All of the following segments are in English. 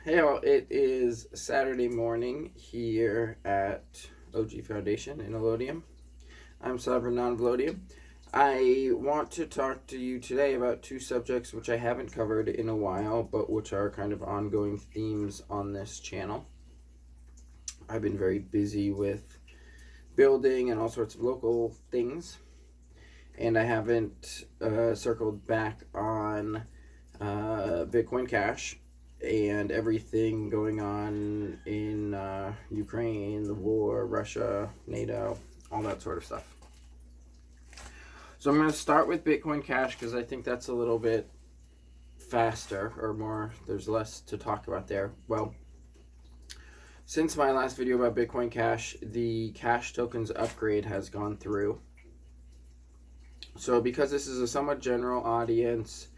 Hey all, it is Saturday morning here at OG Foundation in Elodium. I'm Sovereign Non-Velodium. I want to talk to you today about two subjects which I haven't covered in a while, but which are kind of ongoing themes on this channel. I've been very busy with building and all sorts of local things, and I haven't circled back on Bitcoin Cash and everything going on in Ukraine, the war, Russia, NATO, all that sort of stuff. So I'm going to start with Bitcoin Cash because I think that's a little bit faster or more, there's less to talk about there. Well, since my last video about Bitcoin Cash, the Cash tokens upgrade has gone through. So because this is a somewhat general audience,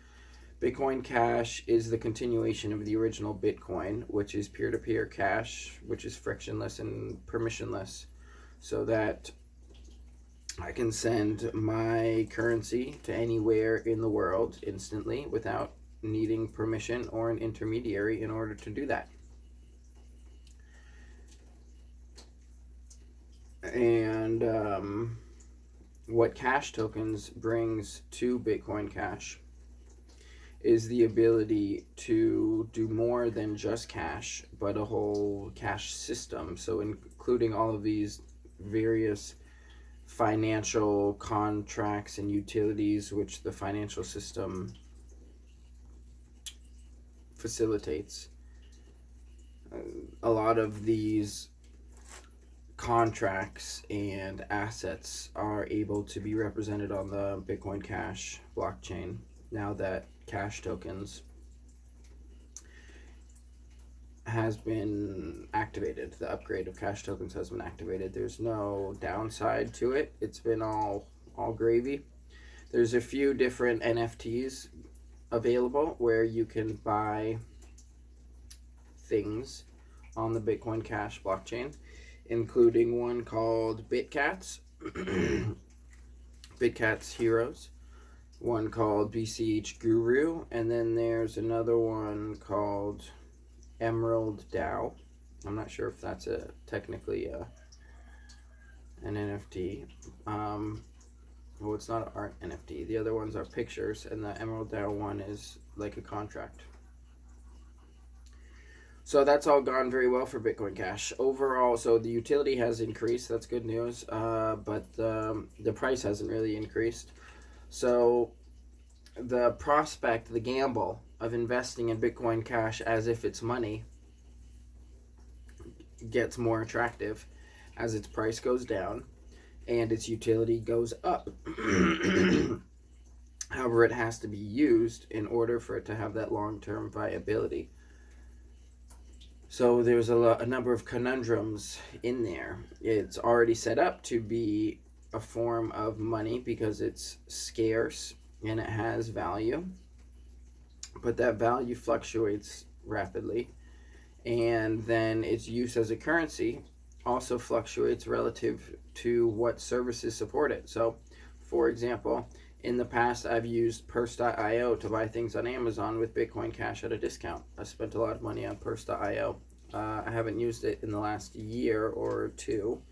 Bitcoin Cash is the continuation of the original Bitcoin, which is peer-to-peer cash, which is frictionless and permissionless, so that I can send my currency to anywhere in the world instantly without needing permission or an intermediary in order to do that. And what Cash tokens brings to Bitcoin Cash is the ability to do more than just cash, but a whole cash system. So including all of these various financial contracts and utilities which the financial system facilitates. A lot of these contracts and assets are able to be represented on the Bitcoin Cash blockchain now that Cash tokens has been activated. The upgrade of Cash tokens has been activated. There's no downside to it. It's been all gravy. There's a few different NFTs available where you can buy things on the Bitcoin Cash blockchain, including one called BitCats, BitCats Heroes, one called BCH Guru, and then there's another one called Emerald DAO. I'm not sure if that's technically an NFT. Well, it's not an art NFT. The other ones are pictures, and the Emerald DAO one is like a contract. So that's all gone very well for Bitcoin Cash. Overall, so the utility has increased. That's good news. But the price hasn't really increased. So the prospect, the gamble of investing in Bitcoin Cash as if it's money gets more attractive as its price goes down and its utility goes up. However, it has to be used in order for it to have that long-term viability. So there's a number of conundrums in there. It's already set up to be a form of money because it's scarce and it has value, but that value fluctuates rapidly, and then its use as a currency also fluctuates relative to what services support it. So, for example, in the past, I've used Purse.io to buy things on Amazon with Bitcoin Cash at a discount. I spent a lot of money on Purse.io. I haven't used it in the last year or two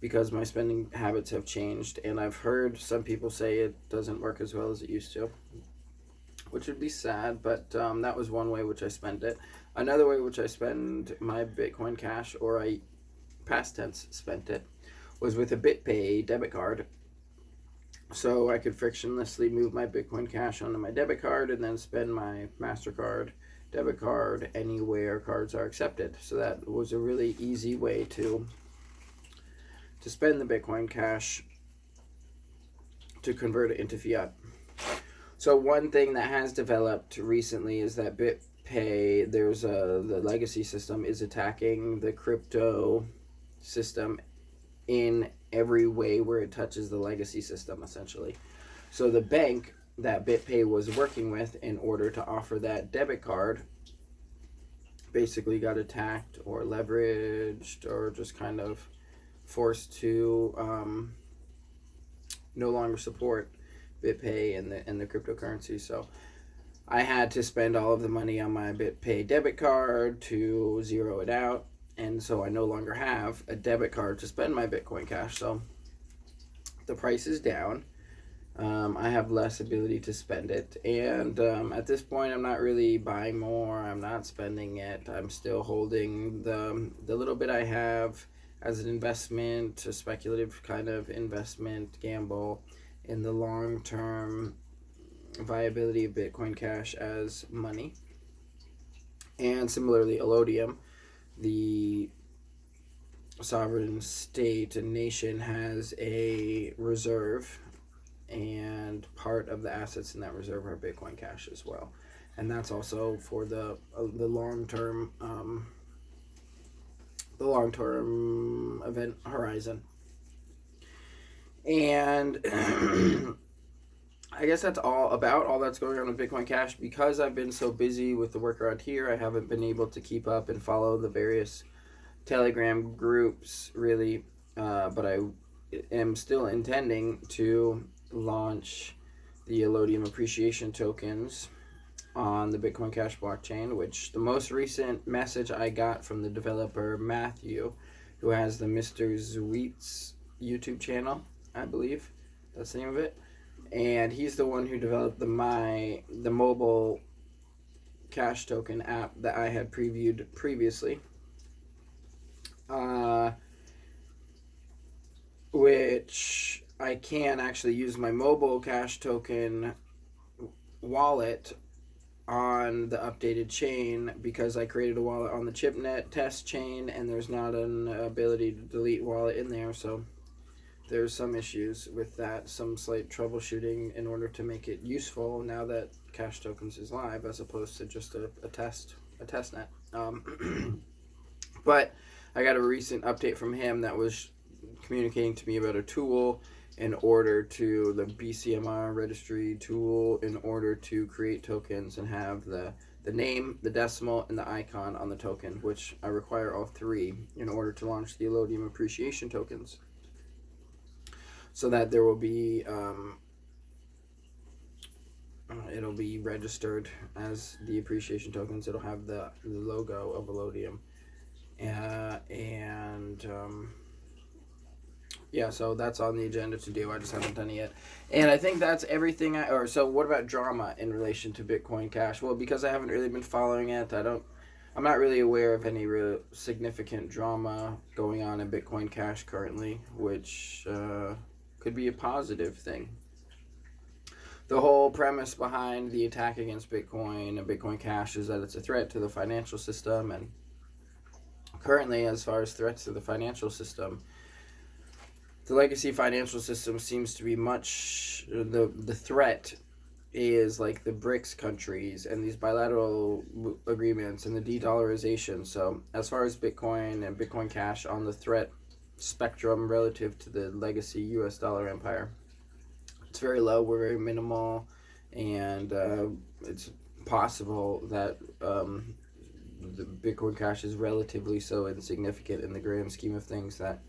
because my spending habits have changed, and I've heard some people say it doesn't work as well as it used to, which would be sad, but that was one way which I spent it. Another way which I spend my Bitcoin Cash, or I past tense spent it, was with a BitPay debit card. So I could frictionlessly move my Bitcoin Cash onto my debit card and then spend my MasterCard debit card anywhere cards are accepted. So that was a really easy way to spend the Bitcoin Cash to convert it into fiat. So one thing that has developed recently is that BitPay, the legacy system is attacking the crypto system in every way where it touches the legacy system, essentially. So the bank that BitPay was working with in order to offer that debit card basically got attacked or leveraged or just kind of forced to no longer support BitPay and the cryptocurrency. So I had to spend all of the money on my BitPay debit card to zero it out, and so I no longer have a debit card to spend my Bitcoin Cash. So the price is down. I have less ability to spend it, and at this point, I'm not really buying more. I'm not spending it. I'm still holding the little bit I have as an investment, a speculative kind of investment gamble in the long term viability of Bitcoin Cash as money. And similarly, Allodium, the sovereign state and nation, has a reserve, and part of the assets in that reserve are Bitcoin Cash as well, and that's also for the long term event horizon. And I guess that's all that's going on with Bitcoin Cash. Because I've been so busy with the work around here, I haven't been able to keep up and follow the various Telegram groups really, but I am still intending to launch the Allodium appreciation tokens on the Bitcoin Cash blockchain, which the most recent message I got from the developer Matthew, who has the Mr. Zweets YouTube channel, I believe that's the name of it, and he's the one who developed the mobile cash token app that I had previewed previously, which I can actually use my mobile cash token wallet on the updated chain, because I created a wallet on the ChipNet test chain, and there's not an ability to delete wallet in there, so there's some issues with that, some slight troubleshooting in order to make it useful now that Cash Tokens is live, as opposed to just a test net. But I got a recent update from him that was communicating to me about a tool in order to the BCMR registry tool in order to create tokens and have the name, the decimal, and the icon on the token, which I require all three in order to launch the Allodium appreciation tokens, so that there will be it'll be registered as the appreciation tokens. It'll have the logo of Allodium, and yeah, so that's on the agenda to do. I just haven't done it yet. And I think that's everything. So what about drama in relation to Bitcoin Cash? Well, because I haven't really been following it, I'm not really aware of any real significant drama going on in Bitcoin Cash currently, which could be a positive thing. The whole premise behind the attack against Bitcoin and Bitcoin Cash is that it's a threat to the financial system, and currently, as far as threats to the financial system, the legacy financial system seems to be much, the threat is like the BRICS countries and these bilateral agreements and the de-dollarization. So as far as Bitcoin and Bitcoin Cash on the threat spectrum relative to the legacy US dollar empire, it's very low, we're very minimal, and it's possible that the Bitcoin Cash is relatively so insignificant in the grand scheme of things that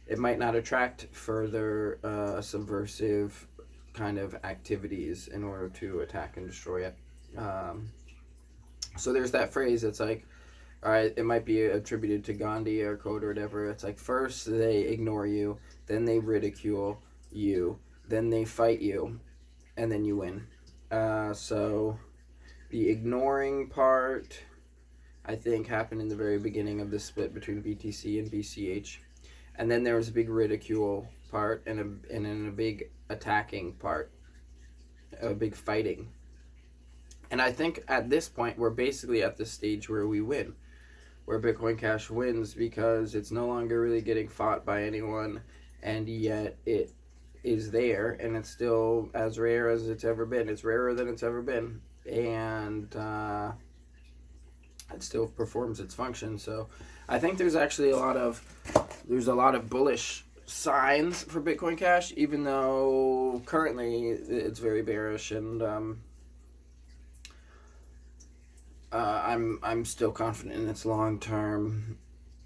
it might not attract further subversive kind of activities in order to attack and destroy it. So there's that phrase. It's like, all right, it might be attributed to Gandhi or Code or whatever. It's like, first they ignore you, then they ridicule you, then they fight you, and then you win. So the ignoring part, I think, happened in the very beginning of the split between BTC and BCH. And then there was a big ridicule part and then a big attacking part, a big fighting. And I think at this point we're basically at the stage where we win, where Bitcoin Cash wins, because it's no longer really getting fought by anyone, and yet it is there, and it's still as rare as it's ever been. It's rarer than it's ever been, and it still performs its function. So I think there's actually a lot of bullish signs for Bitcoin Cash, even though currently it's very bearish, and I'm still confident in its long-term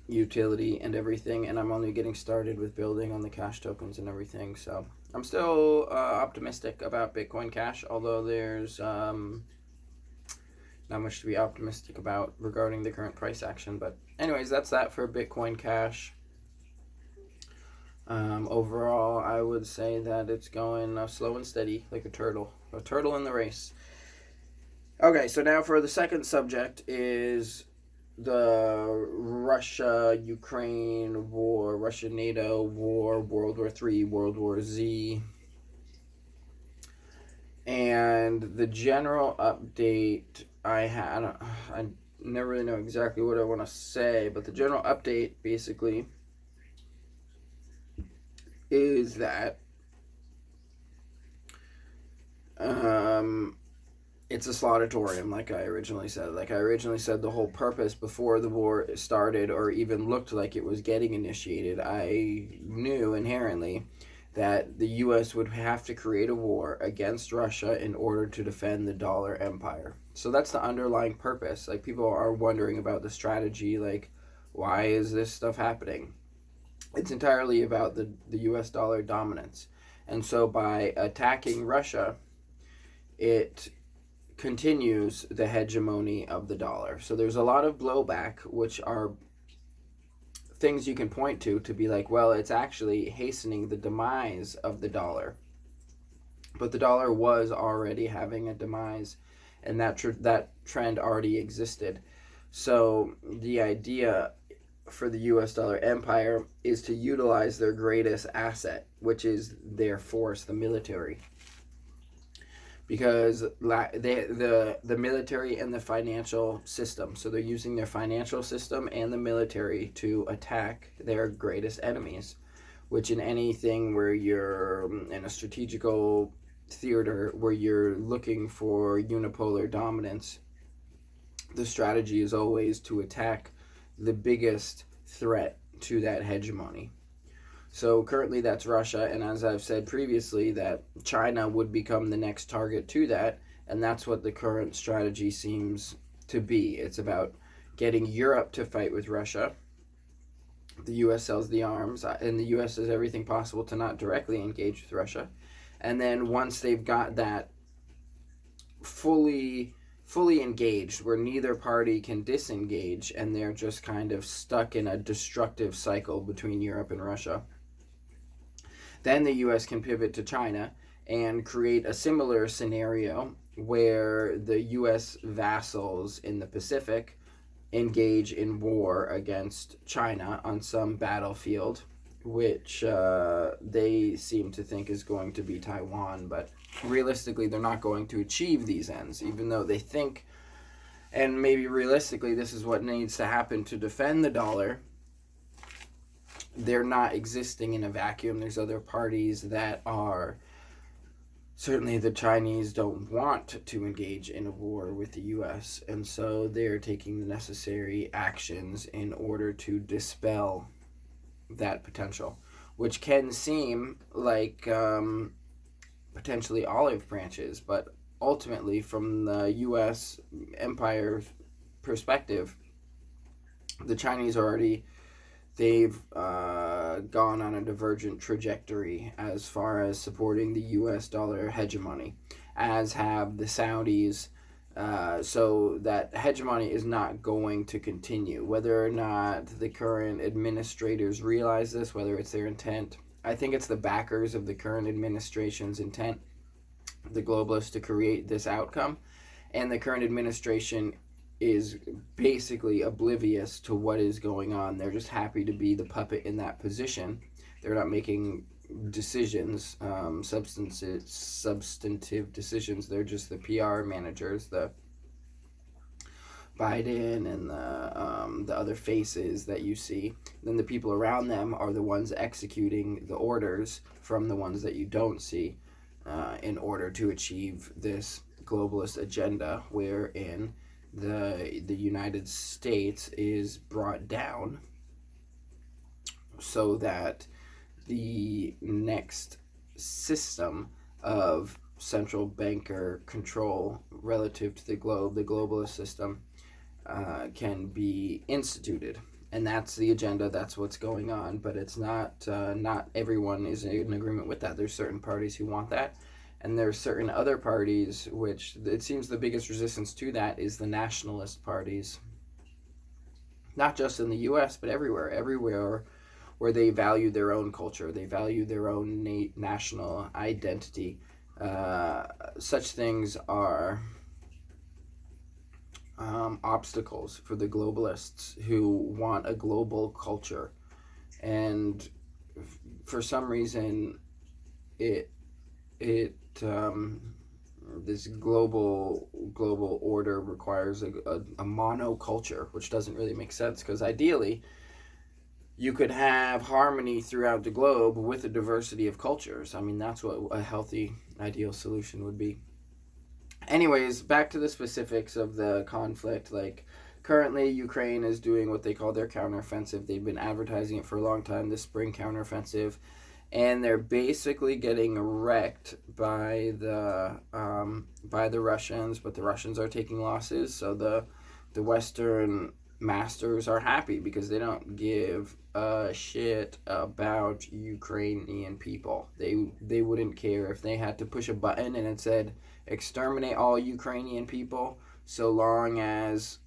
utility and everything, and I'm only getting started with building on the cash tokens and everything. So I'm still optimistic about Bitcoin Cash, although there's not much to be optimistic about regarding the current price action. But anyways, that's that for Bitcoin Cash. Overall, I would say that it's going slow and steady, like a turtle in the race. Okay, so now for the second subject is the Russia-Ukraine war, Russia-NATO war, World War III, World War Z. And the general update I never really know exactly what I want to say, but the general update basically is that it's a slaughtatorium, like I originally said. Like I originally said, the whole purpose before the war started or even looked like it was getting initiated, I knew inherently that the U.S. would have to create a war against Russia in order to defend the dollar empire. So that's the underlying purpose. Like people are wondering about the strategy, like why is this stuff happening? It's entirely about the U.S. dollar dominance. And so by attacking Russia, it continues the hegemony of the dollar. So there's a lot of blowback, which are things you can point to be like, well, it's actually hastening the demise of the dollar. But the dollar was already having a demise, and that trend already existed. So the idea for the US dollar empire is to utilize their greatest asset, which is their force, the military. Because the military and the financial system, so they're using their financial system and the military to attack their greatest enemies, which in anything where you're in a strategical theater where you're looking for unipolar dominance, the strategy is always to attack the biggest threat to that hegemony. So currently that's Russia, and as I've said previously, that China would become the next target to that, and that's what the current strategy seems to be. It's about getting Europe to fight with Russia. The U.S. sells the arms, and the U.S. does everything possible to not directly engage with Russia. And then once they've got that fully engaged, where neither party can disengage, and they're just kind of stuck in a destructive cycle between Europe and Russia, then the U.S. can pivot to China and create a similar scenario where the U.S. vassals in the Pacific engage in war against China on some battlefield, which they seem to think is going to be Taiwan. But realistically, they're not going to achieve these ends, even though they think, and maybe realistically, this is what needs to happen to defend the dollar. They're not existing in a vacuum. There's other parties that are, certainly the Chinese don't want to engage in a war with the U.S., and so they're taking the necessary actions in order to dispel that potential, which can seem like potentially olive branches, but ultimately from the U.S. empire perspective, the Chinese they've gone on a divergent trajectory as far as supporting the U.S. dollar hegemony, as have the Saudis. So that hegemony is not going to continue. Whether or not the current administrators realize this, whether it's their intent, I think it's the backers of the current administration's intent, the globalists, to create this outcome. And the current administration is basically oblivious to what is going on. They're just happy to be the puppet in that position. They're not making decisions, substantive decisions. They're just the PR managers, the Biden and the other faces that you see. Then the people around them are the ones executing the orders from the ones that you don't see, in order to achieve this globalist agenda, wherein the United States is brought down so that the next system of central banker control relative to the globalist system, can be instituted. And that's the agenda, that's what's going on, but it's not everyone is in agreement with that. There's certain parties who want that, And there are certain other parties which it seems the biggest resistance to that is the nationalist parties, not just in the U.S. but everywhere where they value their own culture, they value their own national identity. Such things are obstacles for the globalists who want a global culture, and for some reason, it this global order requires a monoculture, which doesn't really make sense, because ideally you could have harmony throughout the globe with a diversity of cultures. I mean, that's what a healthy, ideal solution would be. Anyways, back to the specifics of the conflict. Like, currently, Ukraine is doing what they call their counteroffensive. They've been advertising it for a long time, the spring counteroffensive, and they're basically getting wrecked by the Russians. But the Russians are taking losses, so the Western masters are happy because they don't give a shit about Ukrainian people. They wouldn't care if they had to push a button and it said exterminate all Ukrainian people, so long as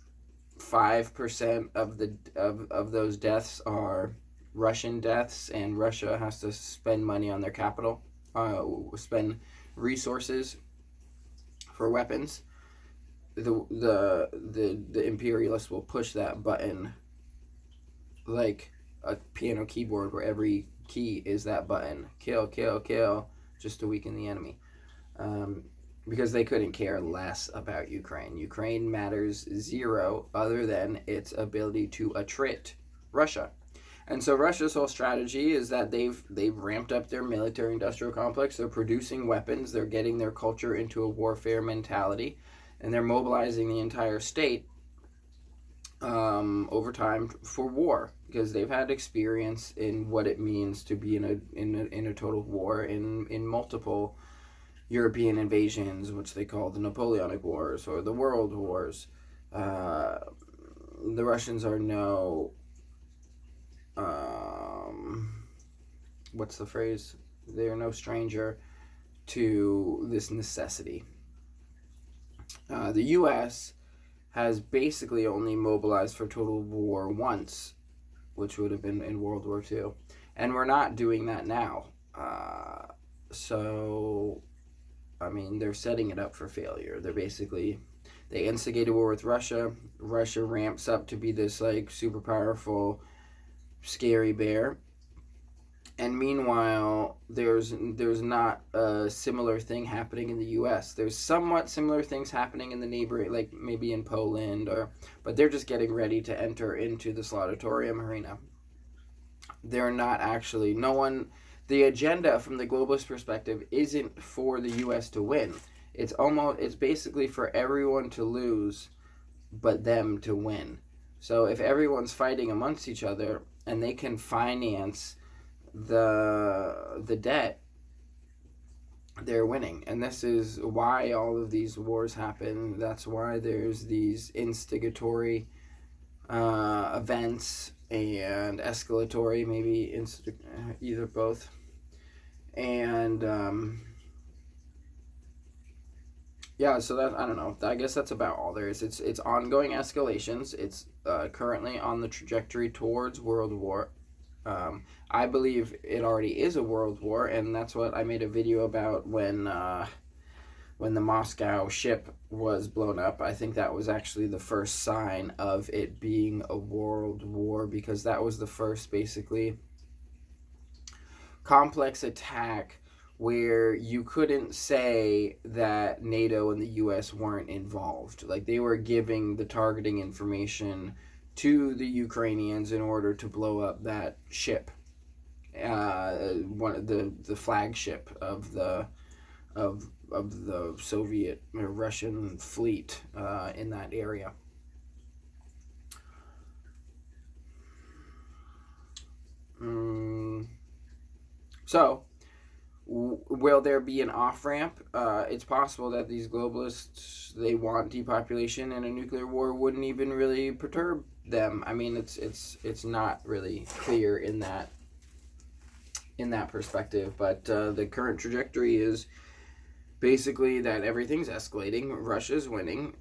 5% of those deaths are Russian deaths, and Russia has to spend money on their capital, spend resources for weapons. The imperialists will push that button like a piano keyboard, where every key is that button: kill, kill, kill, just to weaken the enemy. Because they couldn't care less about Ukraine. Ukraine matters zero, other than its ability to attrit Russia. And so Russia's whole strategy is that they've ramped up their military-industrial complex. They're producing weapons. They're getting their culture into a warfare mentality, and they're mobilizing the entire state over time for war, because they've had experience in what it means to be in a total war in multiple European invasions, which they call the Napoleonic Wars or the World Wars. The Russians are what's the phrase? They are no stranger to this necessity. The U.S. has basically only mobilized for total war once, which would have been in World War II. And we're not doing that now. So, I mean, they're setting it up for failure. They instigate a war with Russia. Russia ramps up to be this, like, super powerful, scary bear. And meanwhile, there's not a similar thing happening in the U.S. There's somewhat similar things happening in the neighboring, like maybe in Poland, but they're just getting ready to enter into the slaughtatorium arena. They're not actually, the agenda from the globalist perspective isn't for the U.S. to win. It's basically for everyone to lose, but them to win. So if everyone's fighting amongst each other and they can finance the debt, they're winning. And this is why all of these wars happen. That's why there's these instigatory events and escalatory, maybe either both. And yeah, so that, I don't know, I guess that's about all there is. It's ongoing escalations. It's currently on the trajectory towards world war. I believe it already is a world war, and that's what I made a video about when the Moscow ship was blown up. I think that was actually the first sign of it being a world war, because that was the first, basically, complex attack where you couldn't say that NATO and the U.S. weren't involved. Like, they were giving the targeting information to the Ukrainians in order to blow up that ship, one of the flagship of the Soviet or Russian fleet in that area. So, will there be an off-ramp? It's possible that these globalists, they want depopulation, and a nuclear war wouldn't even really perturb them. I mean, it's not really clear in that perspective, but the current trajectory is basically that everything's escalating, Russia's winning,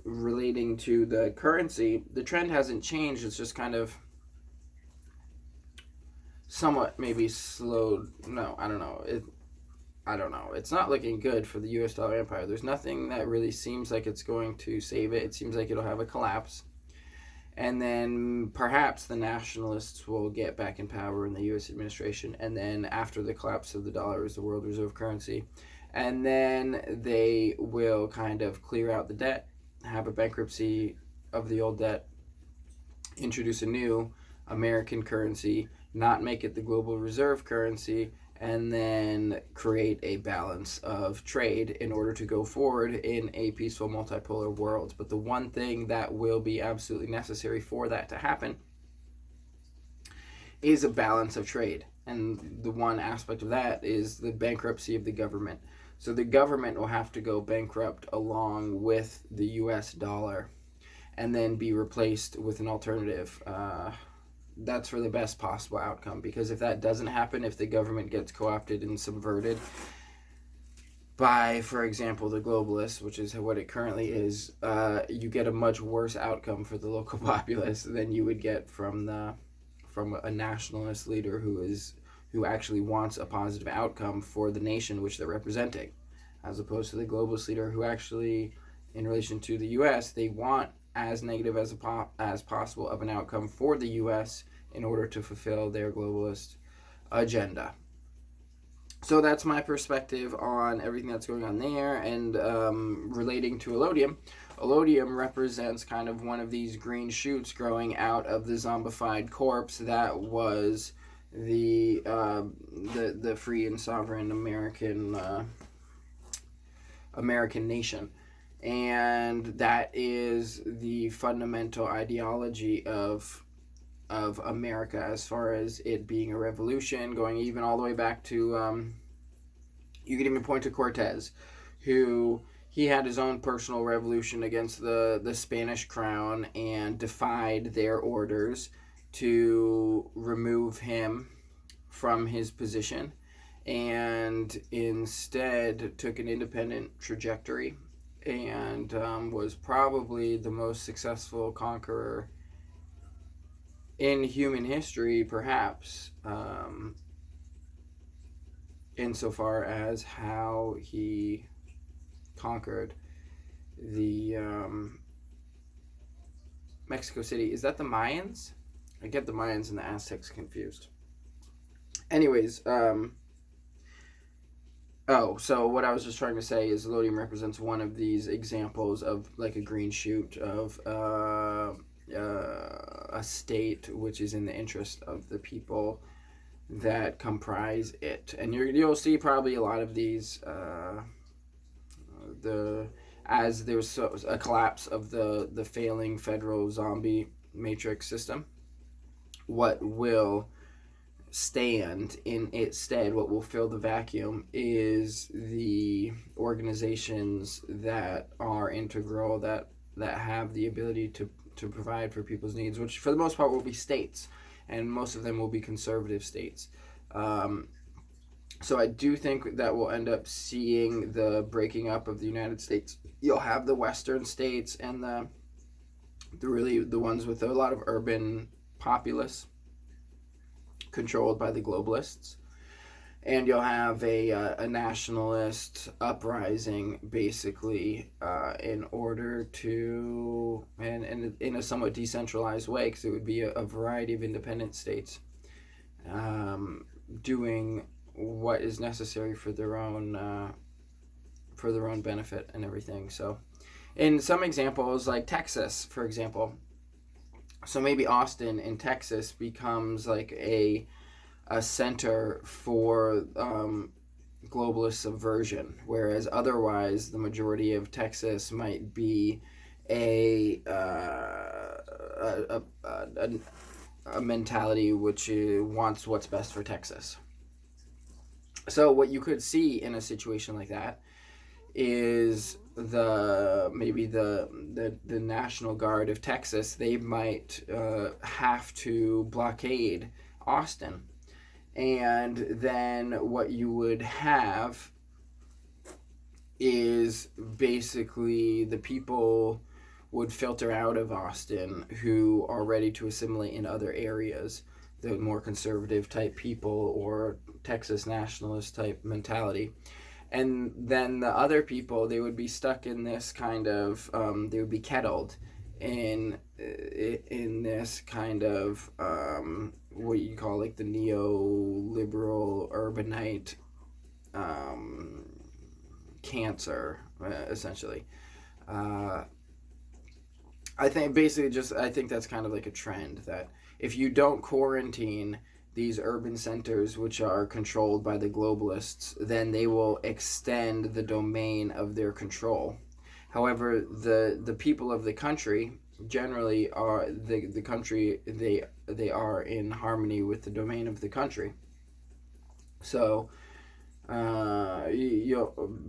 relating to the currency, the trend hasn't changed. It's just kind of somewhat maybe slowed. No, I don't know. I don't know. It's not looking good for the U.S. dollar empire. There's nothing that really seems like it's going to save it. It seems like it'll have a collapse. And then perhaps the nationalists will get back in power in the U.S. administration. And then after the collapse of the dollar as the world reserve currency, and then they will kind of clear out the debt, have a bankruptcy of the old debt, introduce a new American currency, not make it the global reserve currency, and then create a balance of trade in order to go forward in a peaceful multipolar world. But the one thing that will be absolutely necessary for that to happen is a balance of trade. And the one aspect of that is the bankruptcy of the government. So the government will have to go bankrupt along with the US dollar and then be replaced with an alternative. That's for the best possible outcome, because if that doesn't happen, if the government gets co-opted and subverted by, for example, the globalists, which is what it currently is, you get a much worse outcome for the local populace than you would get from a nationalist leader who actually wants a positive outcome for the nation which they're representing, as opposed to the globalist leader who actually, in relation to the U.S., they want as negative as possible of an outcome for the U.S. in order to fulfill their globalist agenda. So that's my perspective on everything that's going on there. And relating to allodium, allodium represents kind of one of these green shoots growing out of the zombified corpse that was the free and sovereign American nation. And that is the fundamental ideology of America, as far as it being a revolution, going even all the way back to you could even point to Cortez, who he had his own personal revolution against the Spanish crown and defied their orders to remove him from his position, and instead took an independent trajectory, and was probably the most successful conqueror in human history, perhaps, insofar as how he conquered the Mexico City. Is that the Mayans? I get the Mayans and the Aztecs confused. Anyways, so what I was just trying to say is allodium represents one of these examples of like a green shoot of a state which is in the interest of the people that comprise it. And you'll see probably a lot of these as there's a collapse of the failing federal zombie matrix system. What will stand in its stead, what will fill the vacuum, is the organizations that are integral, that have the ability to provide for people's needs, which for the most part will be states, and most of them will be conservative states. So I do think that we'll end up seeing the breaking up of the United States. You'll have the Western states and the ones with a lot of urban populace controlled by the globalists, and you'll have a nationalist uprising, basically, in order to, and in a somewhat decentralized way, because it would be a variety of independent states doing what is necessary for their own benefit and everything. So in some examples, like Texas, for example, so maybe Austin in Texas becomes like a center for globalist subversion, whereas otherwise the majority of Texas might be a mentality which wants what's best for Texas. So what you could see in a situation like that is the National Guard of Texas. They might have to blockade Austin, and then what you would have is basically the people would filter out of Austin who are ready to assimilate in other areas, the more conservative type people or Texas nationalist type mentality. And then the other people, they would be stuck in this kind of, they would be kettled in this kind of what you call like the neoliberal urbanite um, cancer, essentially. Uh, I think basically just I think that's kind of like a trend that if you don't quarantine these urban centers which are controlled by the globalists, then they will extend the domain of their control. However, the people of the country generally are the country they are in harmony with the domain of the country. So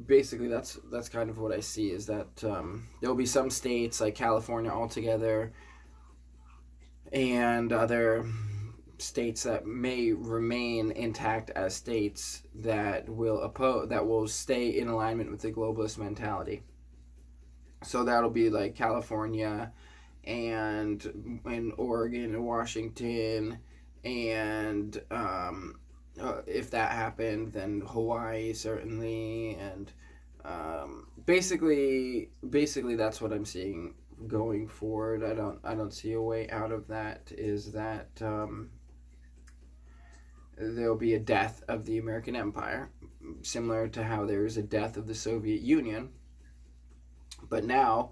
basically that's kind of what I see is that there'll be some states like California altogether and other states that may remain intact as states that will stay in alignment with the globalist mentality. So that'll be like California and Oregon and Washington and if that happened, then Hawaii certainly, and basically that's what I'm seeing going forward. I don't see a way out of that. Is that there'll be a death of the American Empire, similar to how there was a death of the Soviet Union, but now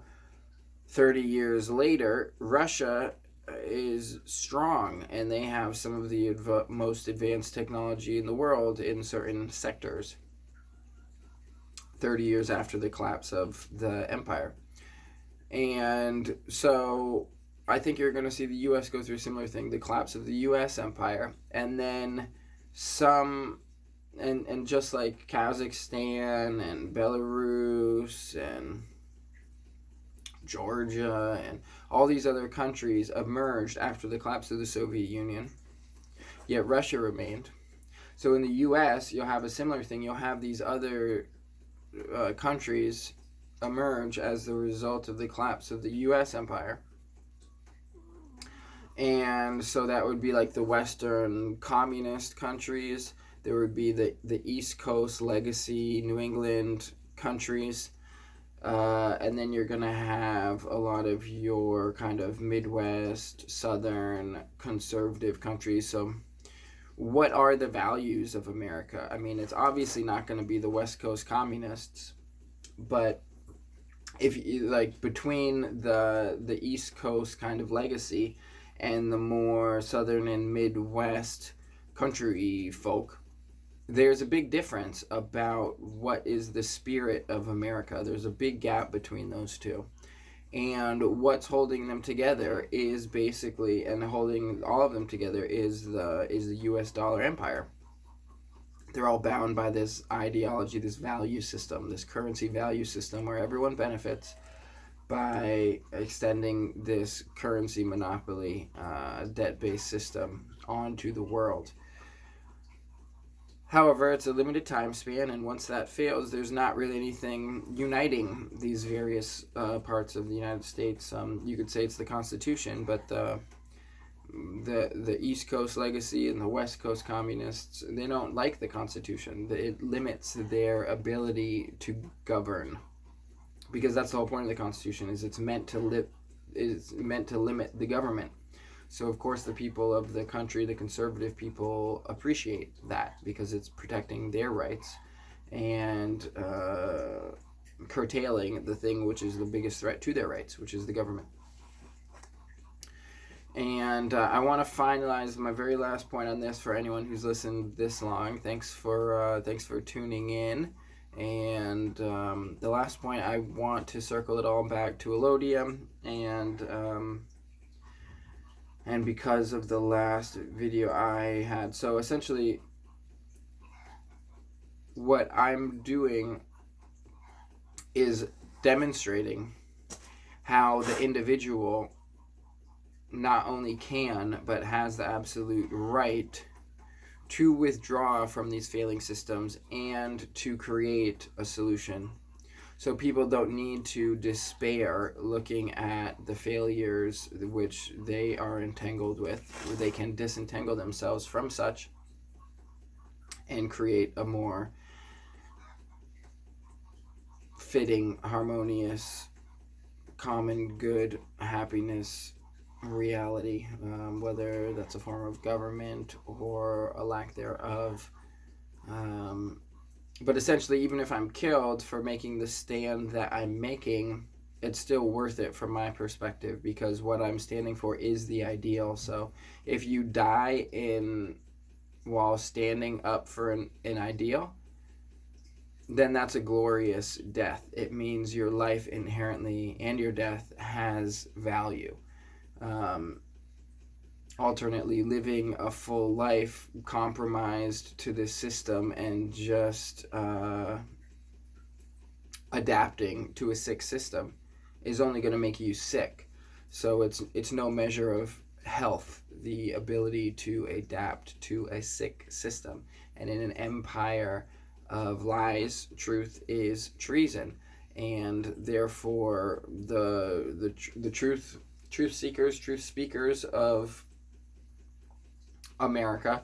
30 years later, Russia is strong and they have some of the most advanced technology in the world in certain sectors 30 years after the collapse of the empire. And so I think you're going to see the US go through a similar thing, the collapse of the US empire, and then some and just like Kazakhstan and Belarus and Georgia and all these other countries emerged after the collapse of the Soviet Union, yet Russia remained. So in the US, you'll have a similar thing. You'll have these other countries emerge as the result of the collapse of the US empire. And so that would be like the Western communist countries. There would be the East Coast legacy New England countries. And then you're going to have a lot of your kind of Midwest, Southern, conservative countries. So, what are the values of America? I mean, it's obviously not going to be the West Coast communists, but if you like between the East Coast kind of legacy and the more Southern and Midwest country folk, there's a big difference about what is the spirit of America. There's a big gap between those two. And what's holding them together is basically, and holding all of them together is the US dollar empire. They're all bound by this ideology, this value system, this currency value system where everyone benefits by extending this currency monopoly, debt-based system onto the world. However, it's a limited time span, and once that fails, there's not really anything uniting these various parts of the United States. You could say it's the Constitution, but the East Coast legacy and the West Coast communists, they don't like the Constitution. It limits their ability to govern, because that's the whole point of the Constitution. Is it's meant to limit the government. So, of course, the people of the country, the conservative people, appreciate that because it's protecting their rights and curtailing the thing which is the biggest threat to their rights, which is the government. And I want to finalize my very last point on this for anyone who's listened this long. Thanks for tuning in. And the last point, I want to circle it all back to Elodia and because of the last video I had. So essentially, what I'm doing is demonstrating how the individual not only can, but has the absolute right to withdraw from these failing systems and to create a solution. So people don't need to despair looking at the failures which they are entangled with. They can disentangle themselves from such and create a more fitting, harmonious, common good, happiness reality, whether that's a form of government or a lack thereof. But essentially, even if I'm killed for making the stand that I'm making, it's still worth it from my perspective, because what I'm standing for is the ideal. So if you die while standing up for an ideal, then that's a glorious death. It means your life inherently and your death has value. Alternately, living a full life compromised to this system and just adapting to a sick system is only going to make you sick. So it's no measure of health, the ability to adapt to a sick system. And in an empire of lies, truth is treason, and therefore the truth seekers, truth speakers of America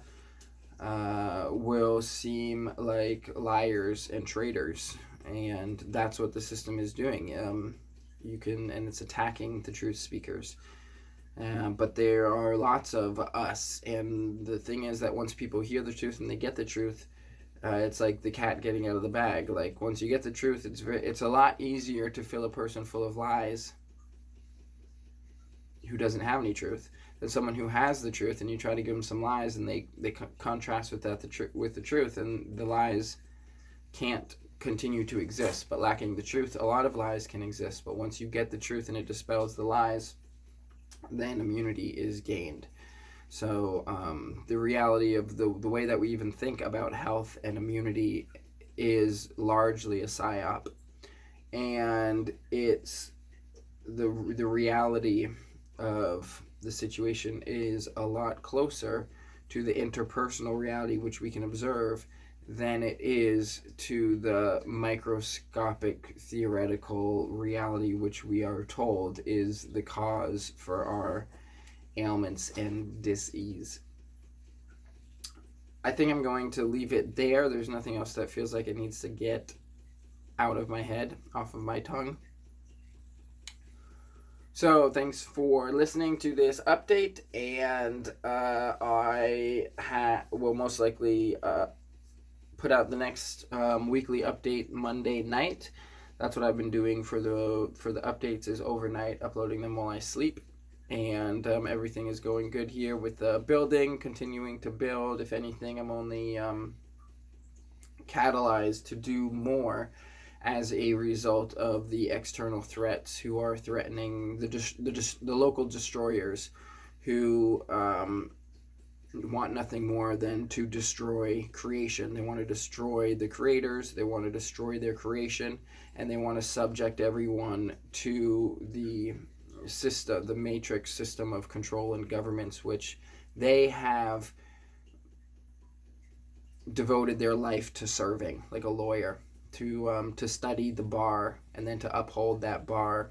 will seem like liars and traitors, and that's what the system is doing. And it's attacking the truth speakers. But there are lots of us, and the thing is that once people hear the truth and they get the truth, it's like the cat getting out of the bag. Like, once you get the truth, it's a lot easier to fill a person full of lies who doesn't have any truth than someone who has the truth, and you try to give them some lies, and they contrast with that with the truth, and the lies can't continue to exist. But lacking the truth, a lot of lies can exist. But once you get the truth and it dispels the lies, then immunity is gained. So the reality of the way that we even think about health and immunity is largely a psyop, and it's the reality of the situation is a lot closer to the interpersonal reality which we can observe than it is to the microscopic theoretical reality which we are told is the cause for our ailments and dis-ease. I think I'm going to leave it there. There's nothing else that feels like it needs to get out of my head, off of my tongue. So thanks for listening to this update, and I will most likely put out the next weekly update Monday night. That's what I've been doing for the updates, is overnight uploading them while I sleep. And everything is going good here with the building, continuing to build. If anything, I'm only catalyzed to do more as a result of the external threats who are threatening the local destroyers, who want nothing more than to destroy creation. They want to destroy the creators, they want to destroy their creation, and they want to subject everyone to the system, the matrix system of control and governments, which they have devoted their life to serving, like a lawyer, to study the bar and then to uphold that bar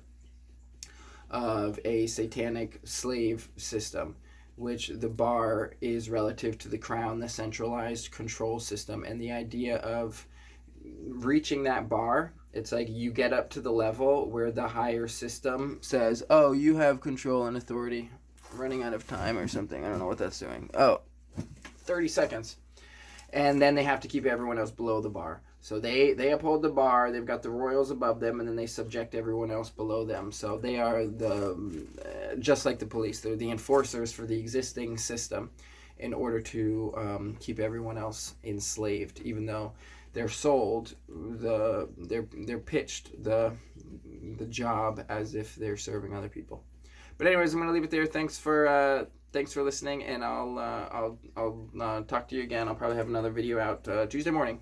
of a satanic slave system, which the bar is relative to the crown, the centralized control system. And the idea of reaching that bar, it's like you get up to the level where the higher system says, oh, you have control and authority. I'm running out of time or something. I don't know what that's doing. Oh, 30 seconds. And then they have to keep everyone else below the bar. So they uphold the bar, they've got the royals above them, and then they subject everyone else below them. So they are just like the police, they're the enforcers for the existing system in order to keep everyone else enslaved, even though they're sold, they're pitched the job as if they're serving other people. But anyways, I'm gonna leave it there. Thanks for listening, and I'll talk to you again. I'll probably have another video out Tuesday morning.